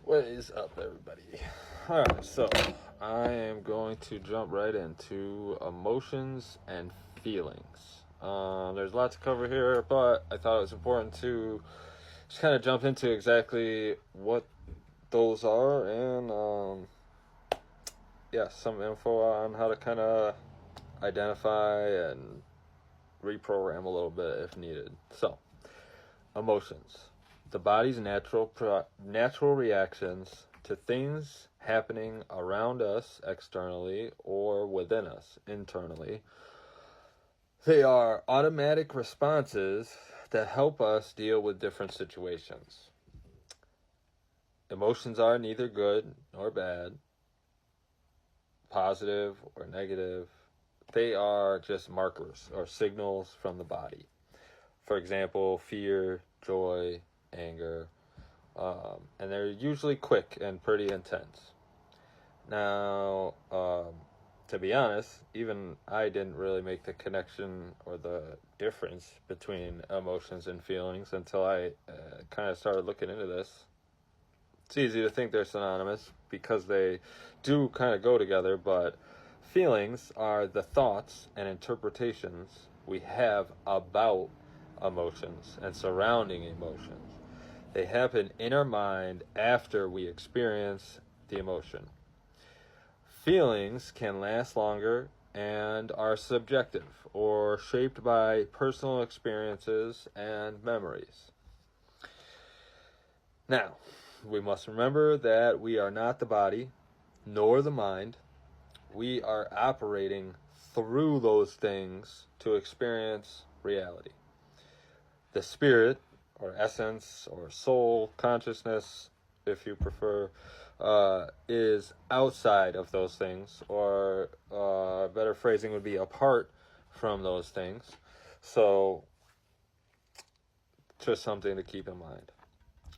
What is up, everybody? Alright, so I am going to jump right into emotions and feelings. There's a lot to cover here, but I thought it was important to just kind of jump into exactly what those are and, some info on how to kind of identify and reprogram a little bit if needed. So, emotions. The body's natural reactions to things happening around us externally or within us internally. They are automatic responses that help us deal with different situations. Emotions are neither good nor bad, positive or negative. They are just markers or signals from the body. For example, fear, joy, anger, and they're usually quick and pretty intense. Now, to be honest, even I didn't really make the connection or the difference between emotions and feelings until I kind of started looking into this. It's easy to think they're synonymous because they do kind of go together, but feelings are the thoughts and interpretations we have about emotions and surrounding emotions. They happen in our mind after we experience the emotion. Feelings can last longer and are subjective or shaped by personal experiences and memories. Now, we must remember that we are not the body nor the mind. We are operating through those things to experience reality. The spirit, or essence, or soul, consciousness, if you prefer, is outside of those things, or better phrasing would be apart from those things. So, just something to keep in mind.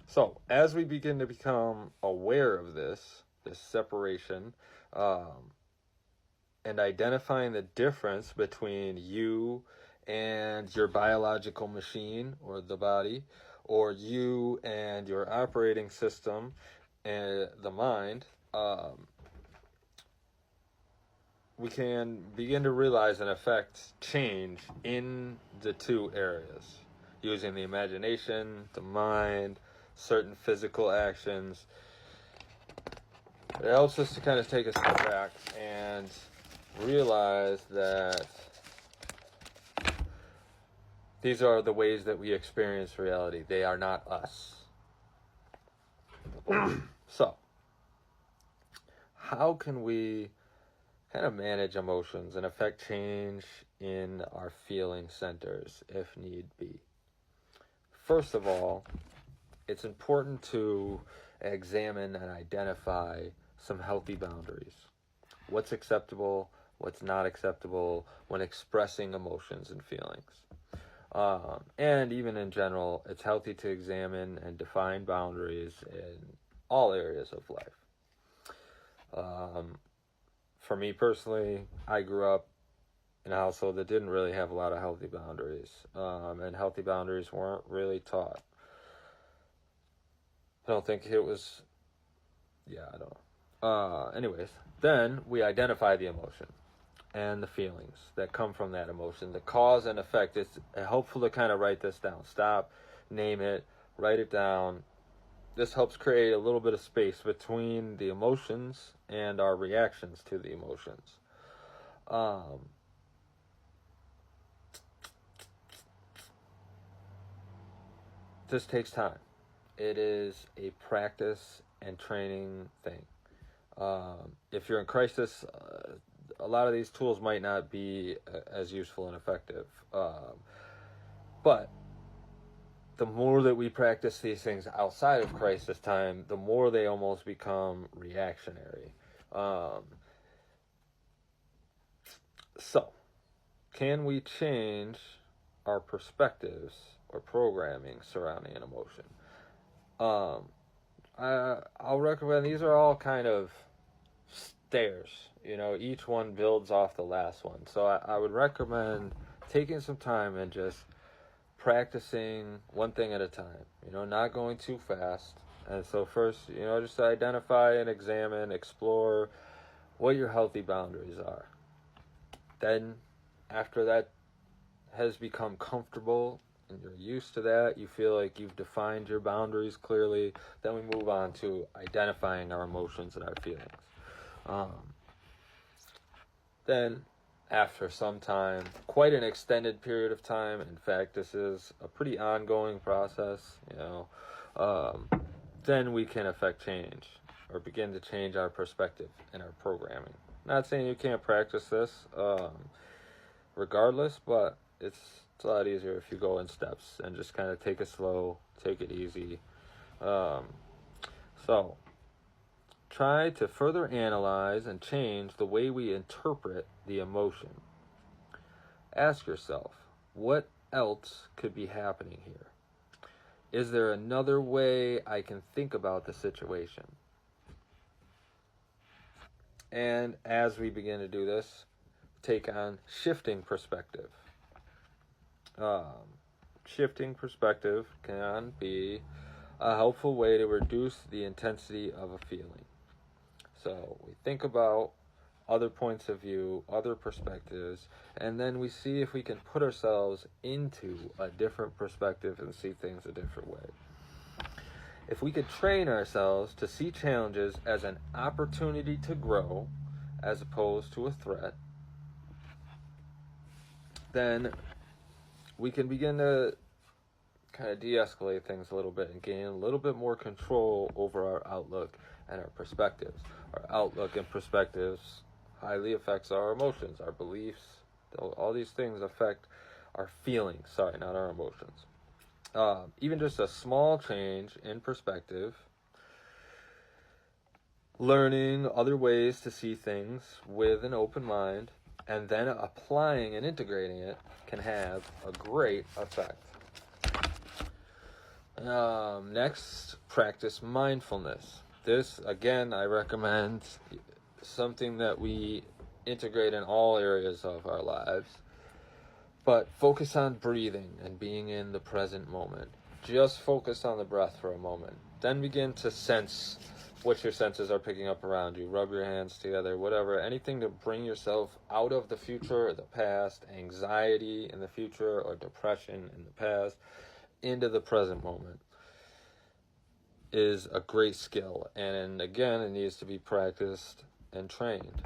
So, as we begin to become aware of this separation, and identifying the difference between you and your biological machine or the body, or you and your operating system and the mind, we can begin to realize and affect change in the two areas using the imagination, the mind, certain physical actions. It helps us to kind of take a step back and realize that these are the ways that we experience reality. They are not us. So, how can we kind of manage emotions and affect change in our feeling centers if need be? First of all, it's important to examine and identify some healthy boundaries. What's acceptable, what's not acceptable when expressing emotions and feelings. And even in general, it's healthy to examine and define boundaries in all areas of life. For me personally, I grew up in a household that didn't really have a lot of healthy boundaries, and healthy boundaries weren't really taught. I don't think it was, I don't know. Anyways, then we identify the emotion and the feelings that come from that emotion, the cause and effect. It's helpful to kind of write this down. Stop, name it, write it down. This helps create a little bit of space between the emotions and our reactions to the emotions. This takes time. It is a practice and training thing. If you're in crisis, a lot of these tools might not be as useful and effective. But the more that we practice these things outside of crisis time, the more they almost become reactionary. So, can we change our perspectives or programming surrounding an emotion? I'll recommend, these are all kind of stairs. Each one builds off the last one. So I would recommend taking some time and just practicing one thing at a time. Not going too fast. And so first, just identify and examine, explore what your healthy boundaries are. Then, after that has become comfortable and you're used to that, you feel like you've defined your boundaries clearly, then we move on to identifying our emotions and our feelings. Um, then, after some time, quite an extended period of time, in fact, this is a pretty ongoing process, um, then we can affect change or begin to change our perspective and our programming. Not saying you can't practice this regardless, but it's a lot easier if you go in steps and just kind of take it slow, take it easy. Um, so, try to further analyze and change the way we interpret the emotion. Ask yourself, what else could be happening here? Is there another way I can think about the situation? And as we begin to do this, take on shifting perspective. Shifting perspective can be a helpful way to reduce the intensity of a feeling. So we think about other points of view, other perspectives, and then we see if we can put ourselves into a different perspective and see things a different way. If we could train ourselves to see challenges as an opportunity to grow as opposed to a threat, then we can begin to kind of de-escalate things a little bit and gain a little bit more control over our outlook and our perspectives. Our outlook and perspectives highly affects our emotions, our beliefs. All these things affect our feelings, not our emotions. Even just a small change in perspective, learning other ways to see things with an open mind, and then applying and integrating it can have a great effect. Next, practice mindfulness. This, again, I recommend something that we integrate in all areas of our lives. But focus on breathing and being in the present moment. Just focus on the breath for a moment. Then begin to sense what your senses are picking up around you. Rub your hands together, whatever. Anything to bring yourself out of the future or the past, anxiety in the future or depression in the past, into the present moment is a great skill. And again, it needs to be practiced and trained.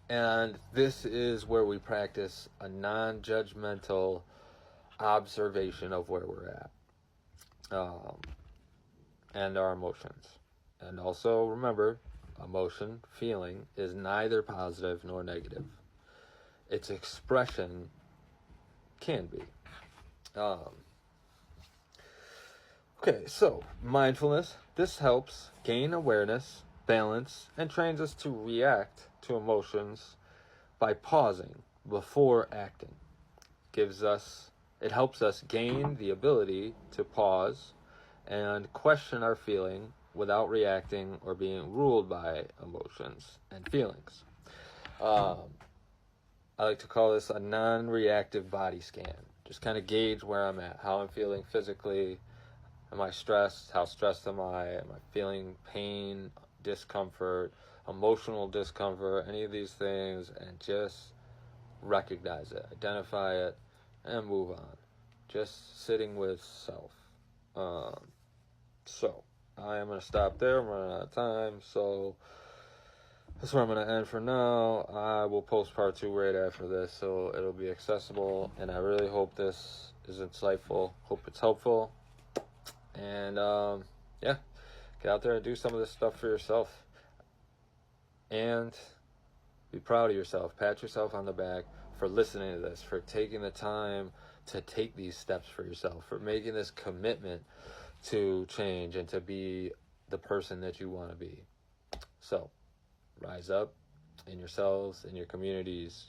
And this is where we practice a non-judgmental observation of where we're at and our emotions. And also remember, emotion, feeling, is neither positive nor negative. Its expression can be. Okay, so mindfulness. This helps gain awareness, balance, and trains us to react to emotions by pausing before acting. It helps us gain the ability to pause and question our feeling without reacting or being ruled by emotions and feelings. I like to call this a non-reactive body scan. Just kind of gauge where I'm at, how I'm feeling physically. Am I stressed? How stressed am I? Am I feeling pain, discomfort, emotional discomfort, any of these things, and just recognize it, identify it, and move on. Just sitting with self. So, I am going to stop there. I'm running out of time, so that's where I'm going to end for now. I will post part 2 right after this, so it'll be accessible, and I really hope this is insightful. Hope it's helpful. And, get out there and do some of this stuff for yourself. And be proud of yourself. Pat yourself on the back for listening to this, for taking the time to take these steps for yourself, for making this commitment to change and to be the person that you want to be. So, rise up in yourselves, in your communities.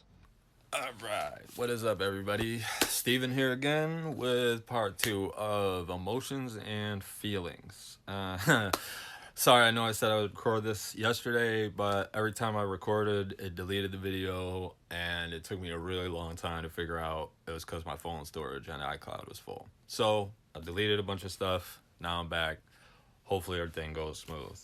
All right. What is up, everybody? Steven here again with part 2 of emotions and feelings. Sorry, I know I said I would record this yesterday, but every time I recorded, it deleted the video, and it took me a really long time to figure out it was because my phone storage and iCloud was full. So I deleted a bunch of stuff. Now I'm back. Hopefully everything goes smooth.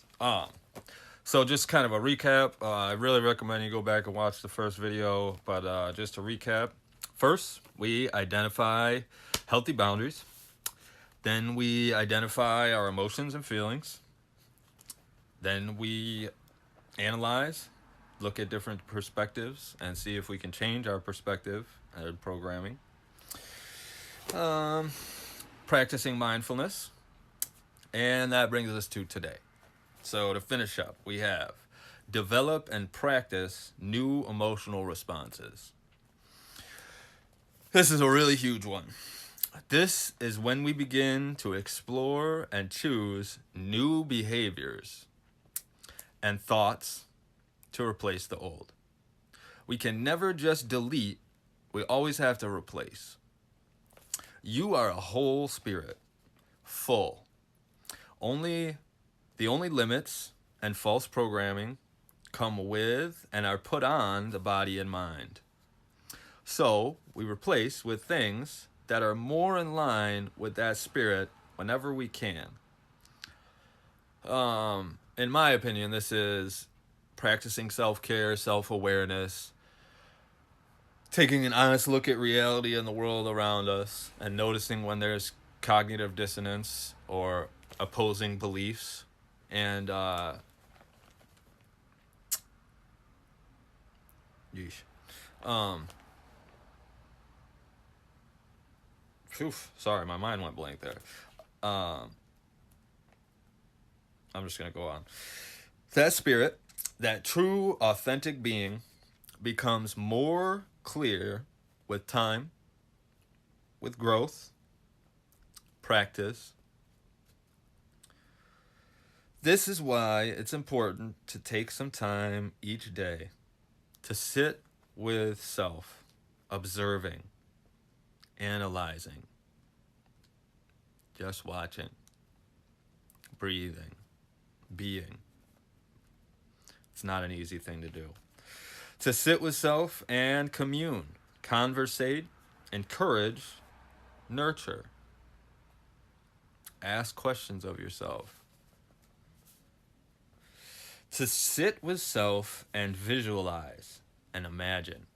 So just kind of a recap. I really recommend you go back and watch the first video. But just to recap, first we identify healthy boundaries. Then we identify our emotions and feelings. Then we analyze, look at different perspectives, and see if we can change our perspective and programming. Practicing mindfulness. And that brings us to today. So to finish up, we have develop and practice new emotional responses. This is a really huge one. This is when we begin to explore and choose new behaviors and thoughts to replace the old. We can never just delete, we always have to replace. You are a whole spirit, full. The only limits and false programming come with and are put on the body and mind. So we replace with things that are more in line with that spirit whenever we can. In my opinion, this is practicing self-care, self-awareness, taking an honest look at reality and the world around us, and noticing when there's cognitive dissonance or opposing beliefs. And sorry, my mind went blank there. I'm just gonna go on. That spirit, that true authentic being, becomes more clear with time, with growth, practice. This is why it's important to take some time each day to sit with self, observing, analyzing, just watching, breathing, being. It's not an easy thing to do. To sit with self and commune, conversate, encourage, nurture. Ask questions of yourself. To sit with self and visualize and imagine.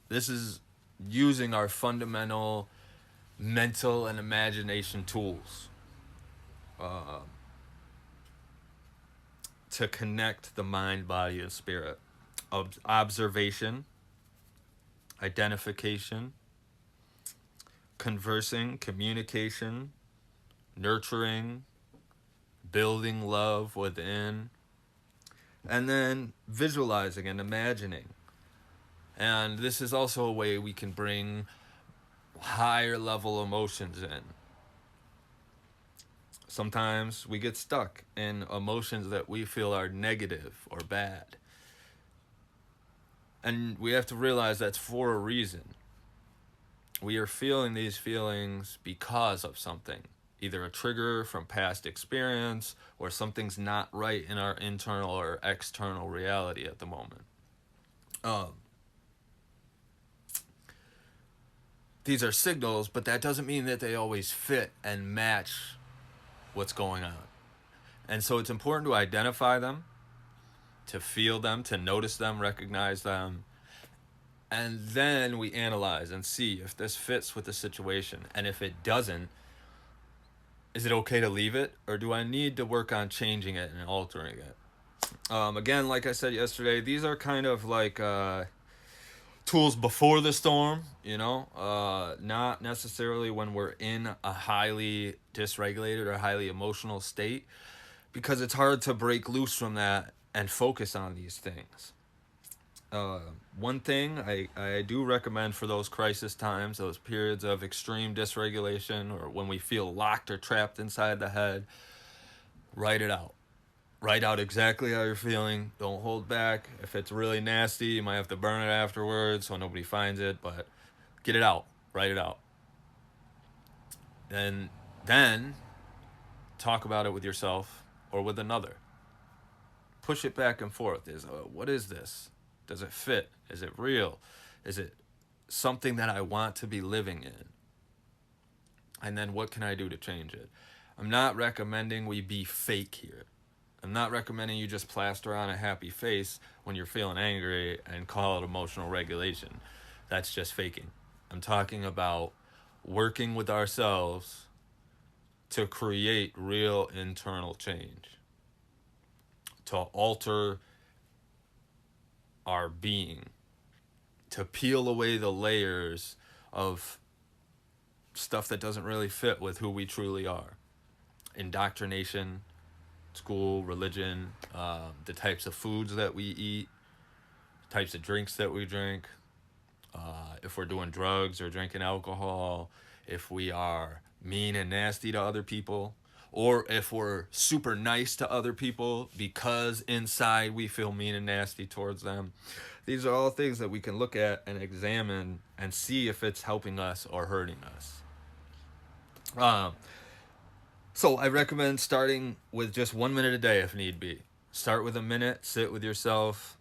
This is using our fundamental mental and imagination tools to connect the mind, body, and spirit. Observation, identification, conversing, communication, nurturing, building love within, and then visualizing and imagining. And this is also a way we can bring higher level emotions in. Sometimes we get stuck in emotions that we feel are negative or bad. And we have to realize that's for a reason. We are feeling these feelings because of something. Either a trigger from past experience or something's not right in our internal or external reality at the moment. These are signals, but that doesn't mean that they always fit and match what's going on. And so it's important to identify them, to feel them, to notice them, recognize them, and then we analyze and see if this fits with the situation. And if it doesn't, is it okay to leave it, or do I need to work on changing it and altering it? Again, like I said yesterday, these are kind of like tools before the storm, not necessarily when we're in a highly dysregulated or highly emotional state, because it's hard to break loose from that and focus on these things. One thing I do recommend for those crisis times, those periods of extreme dysregulation, or when we feel locked or trapped inside the head, write it out. Write out exactly how you're feeling. Don't hold back. If it's really nasty, you might have to burn it afterwards so nobody finds it, but get it out. Write it out. And then talk about it with yourself or with another. Push it back and forth. What is this? Does it fit? Is it real? Is it something that I want to be living in? And then what can I do to change it? I'm not recommending we be fake here. I'm not recommending you just plaster on a happy face when you're feeling angry and call it emotional regulation. That's just faking. I'm talking about working with ourselves to create real internal change, to alter our being, to peel away the layers of stuff that doesn't really fit with who we truly are. Indoctrination, school, religion, the types of foods that we eat, types of drinks that we drink, if we're doing drugs or drinking alcohol, if we are mean and nasty to other people, or if we're super nice to other people because inside we feel mean and nasty towards them. These are all things that we can look at and examine and see if it's helping us or hurting us. So I recommend starting with just 1 minute a day if need be. Start with a minute, sit with yourself,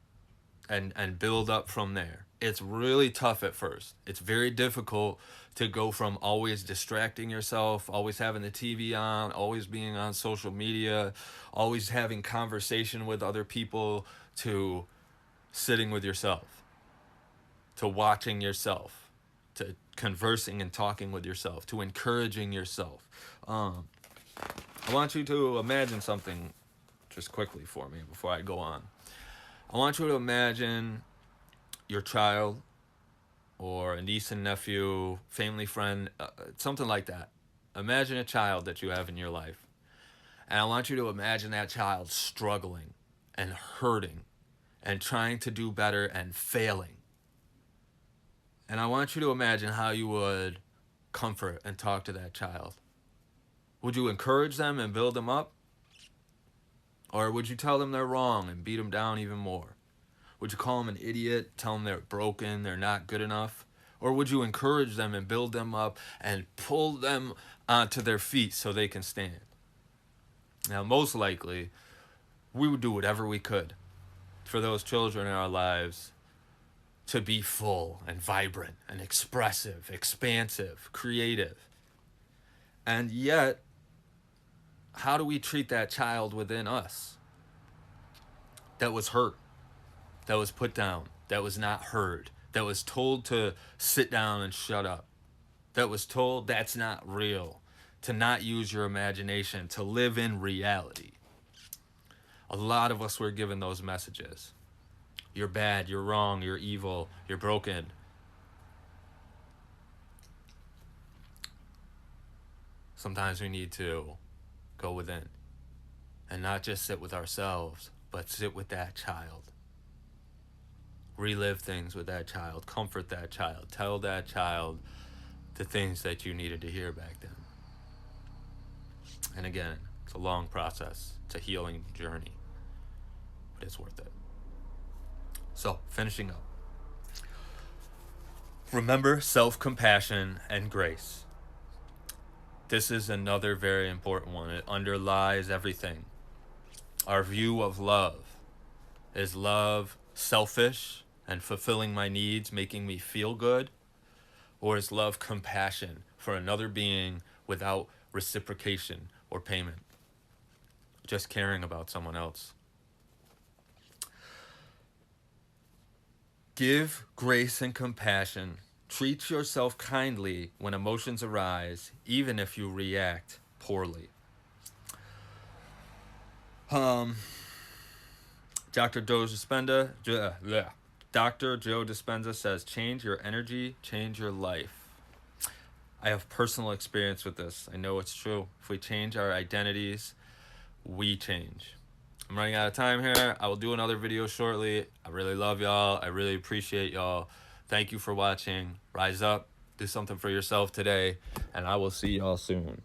and build up from there. It's really tough at first. It's very difficult to go from always distracting yourself, always having the TV on, always being on social media, always having conversation with other people, to sitting with yourself, to watching yourself, to conversing and talking with yourself, to encouraging yourself. I want you to imagine something just quickly for me before I go on. I want you to imagine your child or a niece and nephew, family friend, something like that. Imagine a child that you have in your life. And I want you to imagine that child struggling and hurting and trying to do better and failing. And I want you to imagine how you would comfort and talk to that child. Would you encourage them and build them up? Or would you tell them they're wrong and beat them down even more? Would you call them an idiot, tell them they're broken, they're not good enough? Or would you encourage them and build them up and pull them onto their feet so they can stand? Now, most likely, we would do whatever we could for those children in our lives to be full and vibrant and expressive, expansive, creative. And yet, how do we treat that child within us that was hurt, that was put down, that was not heard, that was told to sit down and shut up, that was told that's not real, to not use your imagination, to live in reality? A lot of us were given those messages. You're bad, you're wrong, you're evil, you're broken. Sometimes we need to go within and not just sit with ourselves, but sit with that child. Relive things with that child, comfort that child, tell that child the things that you needed to hear back then. And again, it's a long process, it's a healing journey, but it's worth it. So, finishing up. Remember self-compassion and grace. This is another very important one. It underlies everything. Our view of love. Is love selfish and fulfilling my needs, making me feel good? Or is love compassion for another being without reciprocation or payment? Just caring about someone else. Give grace and compassion. Treat yourself kindly when emotions arise, even if you react poorly. Dr. Joe Dispenza says, change your energy, change your life. I have personal experience with this. I know it's true. If we change our identities, we change. I'm running out of time here. I will do another video shortly. I really love y'all. I really appreciate y'all. Thank you for watching. Rise up. Do something for yourself today. And I will see y'all soon.